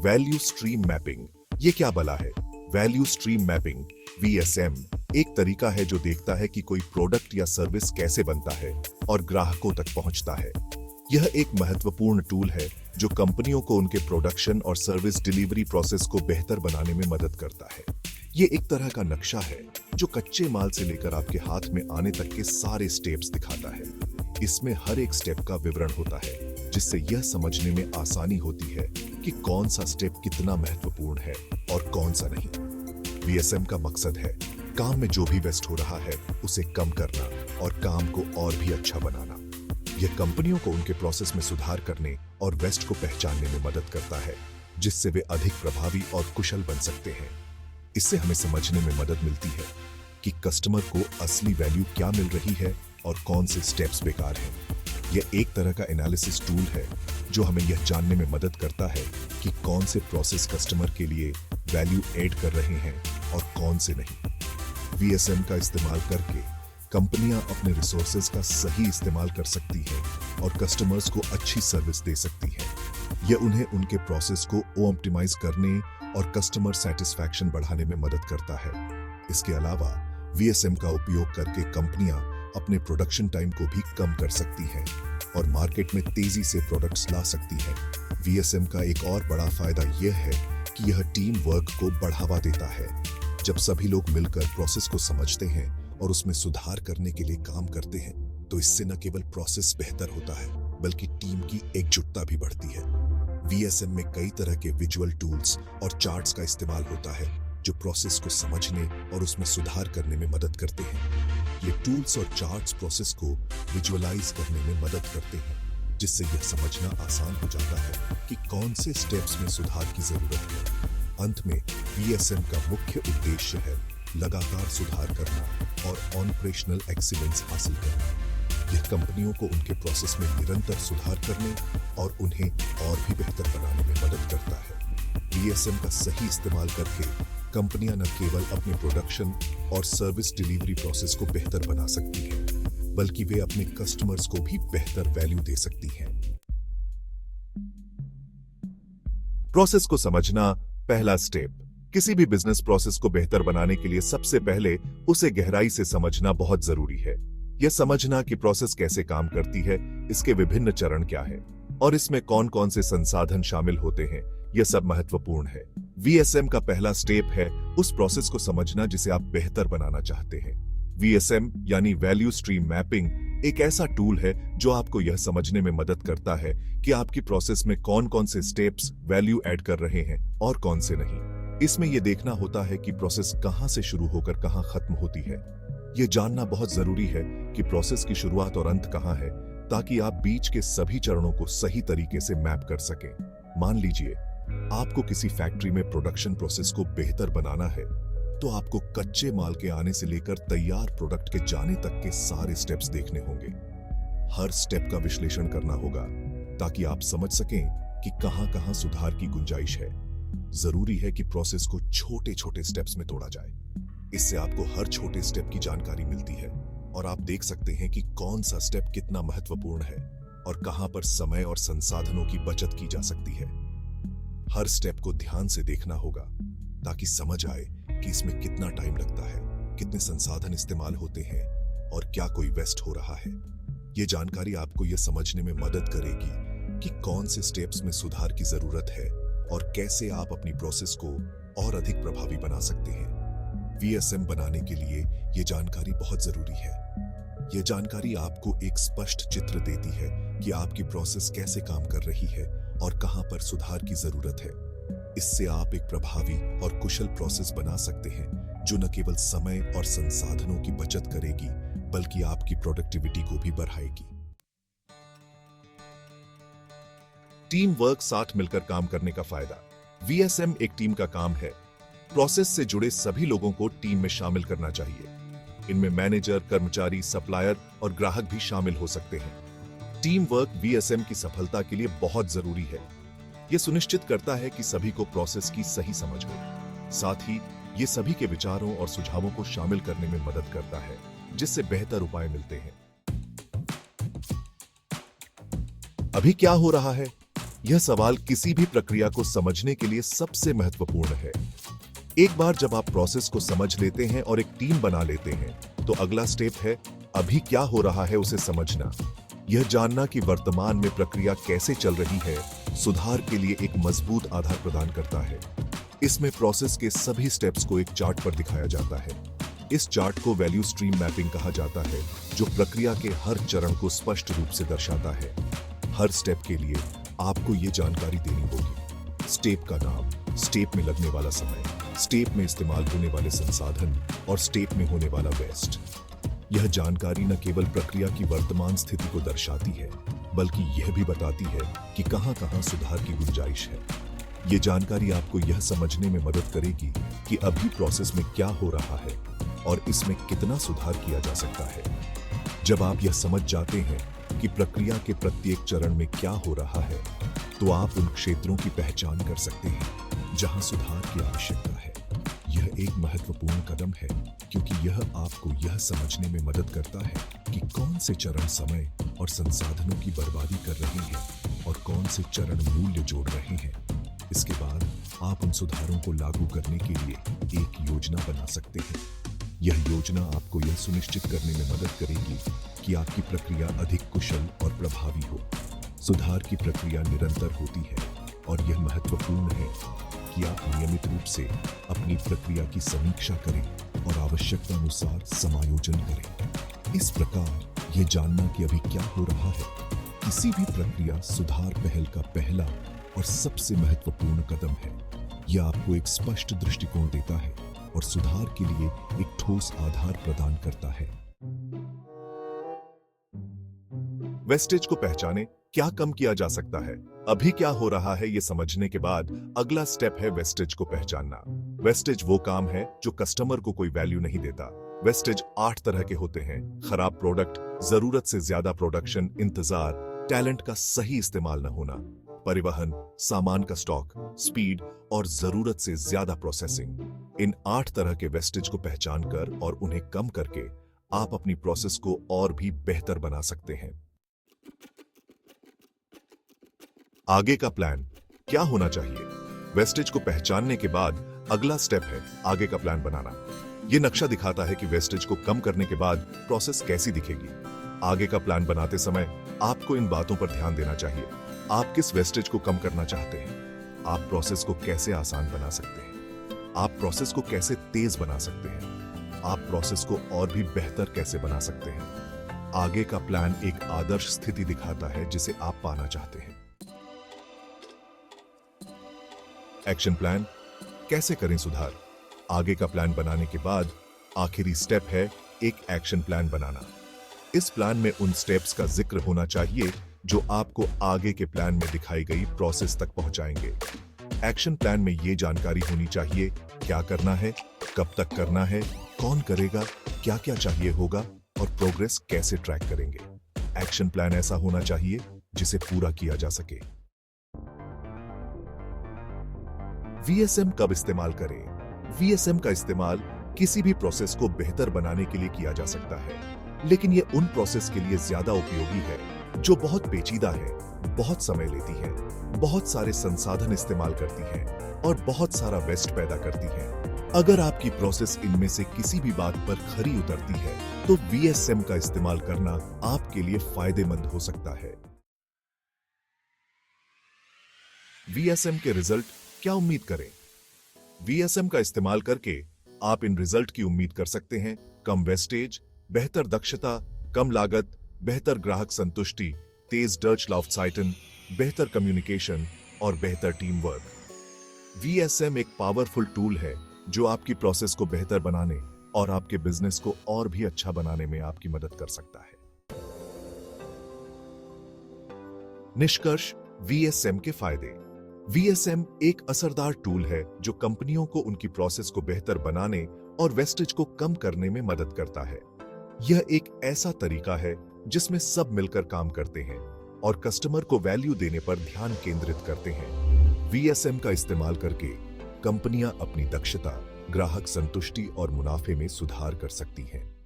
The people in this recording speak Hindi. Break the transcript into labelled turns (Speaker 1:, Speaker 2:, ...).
Speaker 1: वैल्यू स्ट्रीम मैपिंग, ये क्या भला है? वैल्यू स्ट्रीम मैपिंग वीएसएम एक तरीका है जो देखता है कि कोई प्रोडक्ट या सर्विस कैसे बनता है और ग्राहकों तक पहुंचता है। यह एक महत्वपूर्ण टूल है जो कंपनियों को उनके प्रोडक्शन और सर्विस डिलीवरी प्रोसेस को बेहतर बनाने में मदद करता है। ये एक तरह का नक्शा है जो कच्चे माल से लेकर आपके हाथ में आने तक के सारे स्टेप्स दिखाता है। इसमें हर एक स्टेप का विवरण होता है जिससे यह समझने में आसानी होती है कि कौन सा स्टेप कितना महत्वपूर्ण है और कौन सा नहीं। वीएसएम का मकसद है काम में जो भी वेस्ट हो रहा है उसे कम करना और काम को और भी अच्छा बनाना। यह कंपनियों को उनके प्रोसेस में सुधार करने और वेस्ट को पहचानने में मदद करता है जिससे वे अधिक प्रभावी और कुशल बन सकते हैं। इससे हमें समझने में मदद मिलती है कि कस्टमर को असली वैल्यू क्या मिल रही है और कौन से स्टेप्स बेकार हैं। यह एक तरह का एनालिसिस टूल है जो हमें यह जानने में मदद करता है कि कौन से प्रोसेस कस्टमर के लिए वैल्यू ऐड कर रहे हैं और कौन से नहीं। वीएसएम का इस्तेमाल करके कंपनियां अपने रिसोर्सेज का सही इस्तेमाल कर सकती हैं और कस्टमर्स को अच्छी सर्विस दे सकती हैं। यह उन्हें उनके प्रोसेस को ऑप्टिमाइज करने और कस्टमर सेटिस्फैक्शन बढ़ाने में मदद करता है। इसके अलावा वीएसएम का उपयोग करके कंपनियां अपने प्रोडक्शन टाइम को भी कम कर सकती हैं और मार्केट में तेजी से प्रोडक्ट्स ला सकती हैं। वीएसएम का एक और बड़ा फायदा यह है कि यह टीम वर्क को बढ़ावा देता है। जब सभी लोग मिलकर प्रोसेस को समझते हैं और उसमें सुधार करने के लिए काम करते हैं तो इससे न केवल प्रोसेस बेहतर होता है बल्कि टीम की एकजुटता भी बढ़ती है। वीएसएम में कई तरह के विजुअल टूल्स और चार्ट्स का इस्तेमाल होता है जो प्रोसेस को समझने और उसमें सुधार करने में मदद करते हैं। ये टूल्स और चार्ट्स प्रोसेस को विजुअलाइज करने में मदद करते हैं जिससे यह समझना आसान हो जाता है कि कौन से स्टेप्स में सुधार की जरूरत है। अंत में वीएसएम का मुख्य उद्देश्य है लगातार सुधार करना और ऑपरेशनल एक्सीलेंस हासिल करना। यह कंपनियों को उनके प्रोसेस में निरंतर सुधार करने और उन्हें और भी बेहतर बनाने में मदद करता है। वीएसएम का सही इस्तेमाल करके कंपनियां न केवल अपने प्रोडक्शन और सर्विस डिलीवरी प्रोसेस को बेहतर बना सकती हैं बल्कि वे अपने कस्टमर्स को भी बेहतर वैल्यू दे सकती हैं। प्रोसेस को समझना पहला स्टेप। किसी भी बिजनेस प्रोसेस को बेहतर बनाने के लिए सबसे पहले उसे गहराई से समझना बहुत जरूरी है। यह समझना कि प्रोसेस कैसे काम करती है, इसके विभिन्न चरण क्या है और इसमें कौन कौन से संसाधन शामिल होते हैं, यह सब महत्वपूर्ण है। वीएसएम का पहला स्टेप है उस प्रोसेस को समझना जिसे आप बेहतर बनाना चाहते हैं। वीएसएम यानी वैल्यू स्ट्रीम मैपिंग एक ऐसा टूल है जो आपको यह समझने में मदद करता है कि आपकी प्रोसेस में कौन कौन से स्टेप्स वैल्यू ऐड कर रहे हैं और कौन से नहीं। इसमें यह देखना होता है कि प्रोसेस कहां से शुरू होकर कहां खत्म होती है। यह जानना बहुत जरूरी है कि प्रोसेस की शुरुआत और अंत कहां है ताकि आप बीच के सभी चरणों को सही तरीके से मैप कर सकें। मान लीजिए आपको किसी फैक्ट्री में प्रोडक्शन प्रोसेस को बेहतर बनाना है तो आपको कच्चे माल के आने से लेकर तैयार प्रोडक्ट के जाने तक के सारे स्टेप्स देखने होंगे। हर स्टेप का विश्लेषण करना होगा ताकि आप समझ सकें कि कहां-कहां सुधार की गुंजाइश है। जरूरी है कि प्रोसेस को छोटे-छोटे स्टेप्स में तोड़ा जाए। इससे आपको हर छोटे स्टेप की जानकारी मिलती है और आप देख सकते हैं कि कौन सा स्टेप कितना महत्वपूर्ण है और कहां पर समय और संसाधनों की बचत की जा सकती है। हर स्टेप को ध्यान से देखना होगा ताकि समझ आए कि इसमें कितना टाइम लगता है, कितने संसाधन इस्तेमाल होते हैं और क्या कोई वेस्ट हो रहा है। यह जानकारी आपको यह समझने में मदद करेगी कि कौन से स्टेप्स में सुधार की जरूरत है और कैसे आप अपनी प्रोसेस को और अधिक प्रभावी बना सकते हैं। वीएसएम बनाने के लिए यह जानकारी बहुत जरूरी है। यह जानकारी आपको एक स्पष्ट चित्र देती है कि आपकी प्रोसेस कैसे काम कर रही है और कहां पर सुधार की जरूरत है। इससे आप एक प्रभावी और कुशल प्रोसेस बना सकते हैं जो न केवल समय और संसाधनों की बचत करेगी बल्कि आपकी प्रोडक्टिविटी को भी बढ़ाएगी। टीम वर्क, साथ मिलकर काम करने का फायदा। वीएसएम एक टीम का काम है। प्रोसेस से जुड़े सभी लोगों को टीम में शामिल करना चाहिए। इनमें मैनेजर, कर्मचारी, सप्लायर और ग्राहक भी शामिल हो सकते हैं। टीम वर्क वीएसएम की सफलता के लिए बहुत जरूरी है। यह सुनिश्चित करता है कि सभी को प्रोसेस की सही समझ हो। साथ ही ये सभी के विचारों और सुझावों को शामिल करने में मदद करता है जिससे बेहतर उपाय मिलते हैं। अभी क्या हो रहा है? यह सवाल किसी भी प्रक्रिया को समझने के लिए सबसे महत्वपूर्ण है। एक बार जब आप प्रोसेस को समझ लेते हैं और एक टीम बना लेते हैं, तो अगला स्टेप है अभी क्या हो रहा है उसे समझना। यह जानना कि वर्तमान में प्रक्रिया कैसे चल रही है, सुधार के लिए एक मजबूत आधार प्रदान करता है। इसमें प्रोसेस के सभी स्टेप्स को एक चार्ट पर दिखाया जाता है। इस चार्ट को वैल्यू स्ट्रीम मैपिंग कहा जाता है, जो प्रक्रिया के हर चरण को स्पष्ट रूप से दर्शाता है। हर स्टेप के लिए आपको ये जानकारी देनी होगी। स्टेप का नाम, स्टेप में लगने वाला समय, स्टेप में इस्तेमाल होने वाले संसाधन और स्टेप में होने वाला वेस्ट। यह जानकारी न केवल प्रक्रिया की वर्तमान स्थिति को दर्शाती है, बल्कि यह भी बताती है कि कहां-कहां सुधार की गुंजाइश है। ये जानकारी आपको यह समझने में मदद करेगी कि अभी प्रोसेस में क्या हो रहा है और इसमें कितना सुधार किया जा सकता है। जब आप यह समझ जाते हैं कि प्रक्रिया के प्रत्येक चरण में क्या हो रहा है, तो आप उन क्षेत्रों की पहचान कर सकते हैं जहां सुधार की आवश्यकता है। यह एक महत्वपूर्ण कदम है, क्योंकि यह आपको यह समझने में मदद करता है कि कौन से चरण समय और संसाधनों की बर्बादी कर रहे हैं और कौन से चरण मूल्य जोड़ रहे हैं। इसके बाद आप उन सुधारों को लागू करने के लिए एक योजना बना सकते हैं। यह योजना आपको यह सुनिश्चित करने में मदद करेगी कि आपकी प्रक्रिया अधिक कुशल और प्रभावी हो। सुधार की प्रक्रिया निरंतर होती है और यह महत्वपूर्ण है कि आप नियमित रूप से अपनी प्रक्रिया की समीक्षा करें और आवश्यकता अनुसार समायोजन करें। इस प्रकार यह जानना कि अभी क्या हो रहा है, किसी भी प्रक्रिया सुधार पहल का पहला और सबसे महत्वपूर्ण कदम है। यह आपको एक स्पष्ट दृष्टिकोण देता है और सुधार के लिए एक ठोस आधार प्रदान करता है। वेस्टेज को पहचाने, क्या कम किया जा सकता है, अभी क्या हो रहा है, ये समझने के बाद अगला स्टेप है वेस्टेज को पहचानना। वेस्टेज वो काम है जो कस्टमर को कोई वैल्यू नहीं देता। वेस्टेज 8 तरह के होते हैं: खराब प्रोडक्ट, जरूरत से ज्यादा प्रोडक्शन, इंतजार, टैलेंट का सही इस्तेमाल न होना, परिवहन, सामान का स्टॉक, स्पीड और जरूरत से ज्यादा प्रोसेसिंग। इन 8 तरह के वेस्टेज को पहचान कर और उन्हें कम करके आप अपनी प्रोसेस को और भी बेहतर बना सकते हैं। आगे का प्लान क्या होना चाहिए? वेस्टेज को पहचानने के बाद अगला स्टेप है आगे का प्लान बनाना। यह नक्शा दिखाता है कि वेस्टेज को कम करने के बाद प्रोसेस कैसी दिखेगी। आगे का प्लान बनाते समय आपको इन बातों पर ध्यान देना चाहिए। आप किस वेस्टेज को कम करना चाहते हैं? आप प्रोसेस को कैसे आसान बना सकते हैं? आप प्रोसेस को कैसे तेज बना सकते हैं? आप प्रोसेस को और भी बेहतर कैसे बना सकते हैं? आगे का प्लान एक आदर्श स्थिति दिखाता है जिसे आप पाना चाहते हैं। एक्शन प्लान, कैसे करें सुधार? आगे का प्लान बनाने के बाद आखिरी स्टेप है एक एक्शन प्लान बनाना। इस प्लान में उन स्टेप्स का जिक्र होना चाहिए जो आपको आगे के प्लान में दिखाई गई प्रोसेस तक पहुंचाएंगे। एक्शन प्लान में यह जानकारी होनी चाहिए क्या करना है, कब तक करना है, कौन करेगा, क्या क्या चाहिए होगा और प्रोग्रेस कैसे ट्रैक करेंगे। एक्शन प्लान ऐसा होना चाहिए जिसे पूरा किया जा सके। वीएसएम कब इस्तेमाल करें? वीएसएम का इस्तेमाल किसी भी प्रोसेस को बेहतर बनाने के लिए किया जा सकता है, लेकिन यह उन प्रोसेस के लिए ज्यादा उपयोगी है जो बहुत पेचीदा है, बहुत समय लेती है, बहुत सारे संसाधन इस्तेमाल करती है और बहुत सारा वेस्ट पैदा करती है। अगर आपकी प्रोसेस इनमें से किसी भी बात पर खरी उतरती है, तो वीएसएम का इस्तेमाल करना आपके लिए फायदेमंद हो सकता है। वीएसएम के रिजल्ट क्या उम्मीद करें? वीएसएम का इस्तेमाल करके आप इन रिजल्ट की उम्मीद कर सकते हैं: कम वेस्टेज, बेहतर दक्षता, कम लागत, बेहतर ग्राहक संतुष्टि, तेज डच लाउफ्टसाइटन, बेहतर कम्युनिकेशन और बेहतर टीम वर्क। वीएसएम एक पावरफुल टूल है जो आपकी प्रोसेस को बेहतर बनाने और आपके बिजनेस को और भी अच्छा बनाने में आपकी मदद कर सकता है। निष्कर्ष, वीएसएम के फायदे। वीएसएम एक असरदार टूल है जो कंपनियों को उनकी प्रोसेस को बेहतर बनाने और वेस्टेज को कम करने में मदद करता है। यह एक ऐसा तरीका है जिसमें सब मिलकर काम करते हैं और कस्टमर को वैल्यू देने पर ध्यान केंद्रित करते हैं। वीएसएम का इस्तेमाल करके कंपनियां अपनी दक्षता, ग्राहक संतुष्टि और मुनाफे में सुधार कर सकती हैं।